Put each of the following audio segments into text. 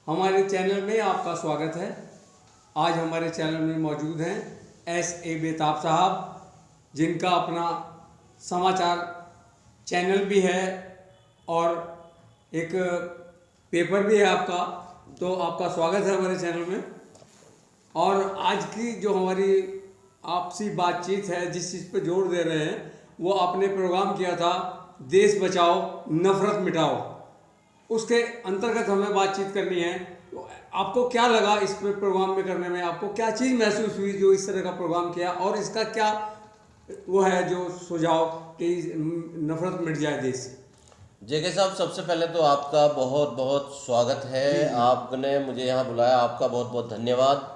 हमारे चैनल में आपका स्वागत है। आज हमारे चैनल में मौजूद हैं S.A. बेताब साहब, जिनका अपना समाचार चैनल भी है और एक पेपर भी है आपका। तो आपका स्वागत है हमारे चैनल में। और आज की जो हमारी आपसी बातचीत है, जिस चीज़ पर जोर दे रहे हैं, वो आपने प्रोग्राम किया था देश बचाओ नफरत मिटाओ। उसके अंतर्गत हमें बातचीत करनी है। तो आपको क्या लगा इस प्रोग्राम में करने में? आपको क्या चीज़ महसूस हुई जो इस तरह का प्रोग्राम किया, और इसका क्या वो है जो सुझाव कि नफरत मिट जाए देश से? जेके साहब, सबसे पहले तो आपका बहुत बहुत स्वागत है। आपने मुझे यहाँ बुलाया, आपका बहुत बहुत धन्यवाद।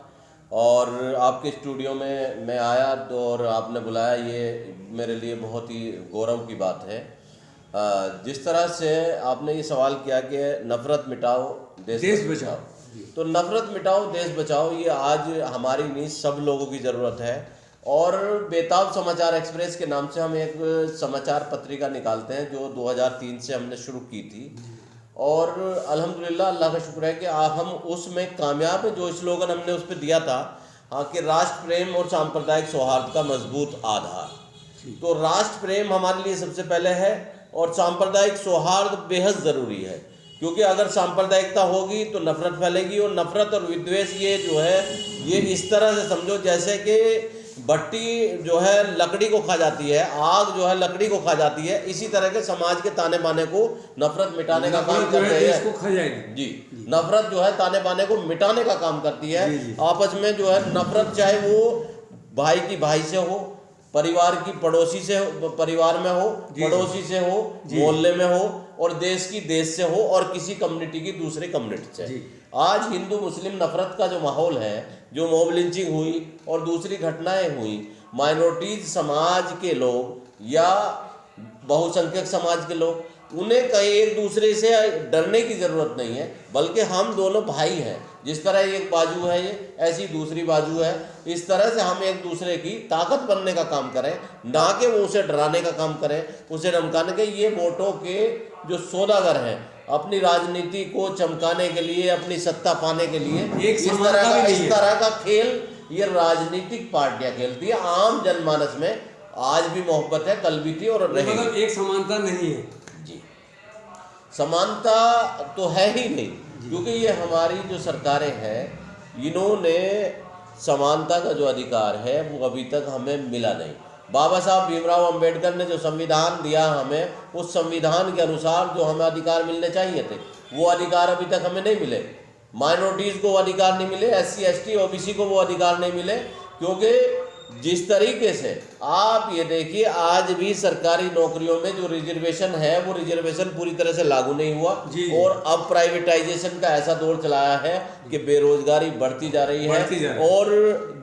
और आपके स्टूडियो में मैं आया और आपने बुलाया, ये मेरे लिए बहुत ही गौरव की बात है। जिस तरह से आपने ये सवाल किया कि नफ़रत मिटाओ देश बचाओ, तो नफ़रत मिटाओ देश बचाओ, ये आज हमारी नहीं, सब लोगों की ज़रूरत है। और बेताब समाचार एक्सप्रेस के नाम से हम एक समाचार पत्रिका निकालते हैं जो 2003 से हमने शुरू की थी। और अल्हम्दुलिल्लाह, अल्लाह का शुक्र है कि हम उसमें कामयाब है। जो स्लोगन हमने उस पर दिया था, हाँ, कि राष्ट्र प्रेम और सांप्रदायिक सौहार्द का मजबूत आधार। तो राष्ट्र प्रेम हमारे लिए सबसे पहले है और सांप्रदायिक सौहार्द बेहद ज़रूरी है, क्योंकि अगर सांप्रदायिकता होगी तो नफरत फैलेगी। और नफरत और विद्वेष ये जो है, ये इस तरह से समझो जैसे कि भट्टी जो है लकड़ी को खा जाती है, आग जो है लकड़ी को खा जाती है। इसी तरह के समाज के ताने बाने को नफरत मिटाने का काम कर रहे हैं। इसको खा जाएगी जी, नफरत जो है ताने बाने को मिटाने का काम करती है। आपस में जो है नफरत, चाहे वो भाई की भाई से हो, परिवार की पड़ोसी से हो, परिवार में हो, पड़ोसी से हो, मोहल्ले में हो, और देश की देश से हो, और किसी कम्युनिटी की दूसरे कम्युनिटी से। आज हिंदू मुस्लिम नफरत का जो माहौल है, जो मॉब लिंचिंग हुई और दूसरी घटनाएं हुई, माइनॉरिटीज समाज के लोग या बहुसंख्यक समाज के लोग, उन्हें कहीं एक दूसरे से डरने की ज़रूरत नहीं है, बल्कि हम दोनों भाई हैं। जिस तरह एक बाजू है ये, ऐसी दूसरी बाजू है। इस तरह से हम एक दूसरे की ताकत बनने का काम करें, ना कि वो उसे डराने का काम करें, उसे धमकाने के। ये वोटों के जो सौदागर हैं, अपनी राजनीति को चमकाने के लिए, अपनी सत्ता पाने के लिए इस तरह का खेल ये राजनीतिक पार्टियां खेलती है। आम जनमानस में आज भी मोहब्बत है, कल भी थी और रहेगी। मतलब एक समानता नहीं है जी, समानता तो है ही नहीं, क्योंकि ये हमारी जो सरकारें हैं, इन्होंने समानता का जो अधिकार है वो अभी तक हमें मिला नहीं। बाबा साहब भीमराव अंबेडकर ने जो संविधान दिया हमें, उस संविधान के अनुसार जो हमें अधिकार मिलने चाहिए थे, वो अधिकार अभी तक हमें नहीं मिले। माइनॉरिटीज़ को अधिकार नहीं मिले, SC ST OBC को वो अधिकार नहीं मिले, क्योंकि जिस तरीके से आप ये देखिए, आज भी सरकारी नौकरियों में जो रिजर्वेशन है, वो रिजर्वेशन पूरी तरह से लागू नहीं हुआ। और अब प्राइवेटाइजेशन का ऐसा दौर चलाया है कि बेरोजगारी बढ़ती जा रही है। और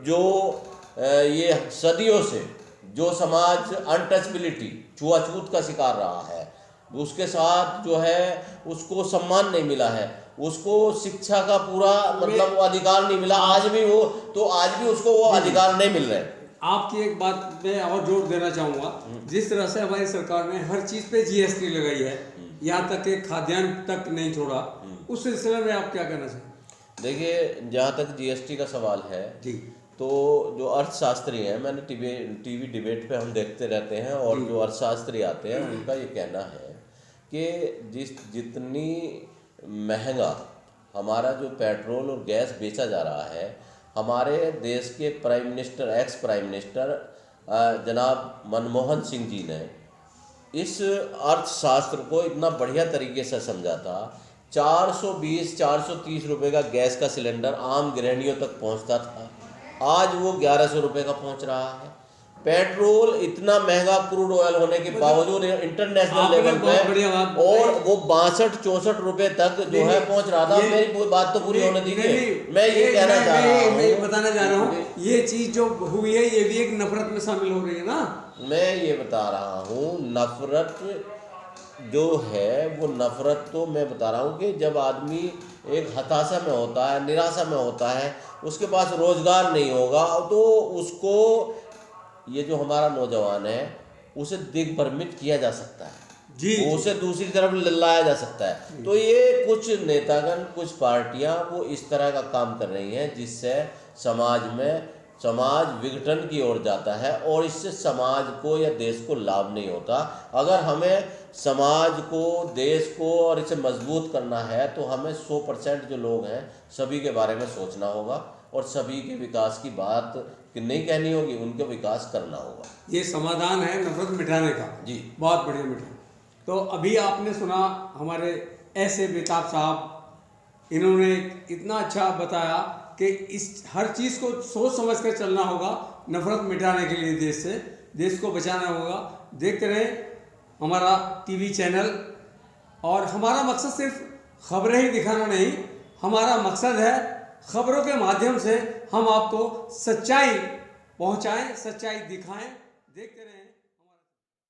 जो ये सदियों से जो समाज अनटचबिलिटी, छुआछूत का शिकार रहा है, उसके साथ जो है उसको सम्मान नहीं मिला है, उसको शिक्षा का पूरा मतलब वो अधिकार नहीं मिला। आज भी वो, तो आज भी उसको वो अधिकार नहीं मिल रहे। आपकी एक बात में और जोर देना चाहूँगा, जिस तरह से हमारी सरकार ने हर चीज़ पे GST लगाई है, यहाँ तक कि खाद्यान्न तक नहीं छोड़ा, उस सिलसिले में आप क्या कहना चाहेंगे? देखिए, जहाँ तक GST का सवाल है, तो जो अर्थशास्त्री हैं, मैंने टीवी डिबेट पे हम देखते रहते हैं, और जो अर्थशास्त्री आते हैं उनका ये कहना है कि जितनी महंगा हमारा जो पेट्रोल और गैस बेचा जा रहा है, हमारे देश के prime minister, ex prime minister जनाब मनमोहन सिंह जी ने इस अर्थशास्त्र को इतना बढ़िया तरीके से समझा था। 420-430 रुपये का गैस का सिलेंडर आम गृहिणियों तक पहुंचता था, आज वो 1100 रुपये का पहुंच रहा है। पेट्रोल इतना महंगा क्रूड ऑयल होने के बावजूद इंटरनेशनल लेवल पे, और वो 62-64 रुपये तक जो है पहुंच रहा था। मेरी बात तो पूरी होने दीजिए, मैं ये कहना चाह रहा हूँ, मैं बताना चाह रहा हूँ, ये चीज़ जो हुई है ये भी एक नफरत में शामिल हो रही है ना। मैं ये बता रहा हूँ, नफरत जो है वो नफरत, तो मैं बता रहा हूँ कि जब आदमी एक हताशा में होता है, निराशा में होता है, उसके पास रोजगार नहीं होगा, तो उसको, ये जो हमारा नौजवान है, उसे दिग्भ्रमित किया जा सकता है। जी, वो उसे दूसरी तरफ लाया जा सकता है। तो ये कुछ नेतागण, कुछ पार्टियां वो इस तरह का काम कर रही हैं जिससे समाज विघटन की ओर जाता है, और इससे समाज को या देश को लाभ नहीं होता। अगर हमें समाज को, देश को और इसे मजबूत करना है तो हमें 100% जो लोग हैं सभी के बारे में सोचना होगा और सभी के विकास की बात नहीं कहनी होगी, उनके विकास करना होगा। ये समाधान है नफरत मिटाने का। जी, बहुत बढ़िया मिटा। तो अभी आपने सुना हमारे ऐसे बेताब साहब, इन्होंने इतना अच्छा बताया कि इस हर चीज़ को सोच समझ कर चलना होगा नफरत मिटाने के लिए, देश को बचाना होगा। देखते रहें हमारा टीवी चैनल, और हमारा मकसद सिर्फ खबरें ही दिखाना नहीं, हमारा मकसद है खबरों के माध्यम से हम आपको सच्चाई पहुंचाएं, सच्चाई दिखाएं। देखते रहें।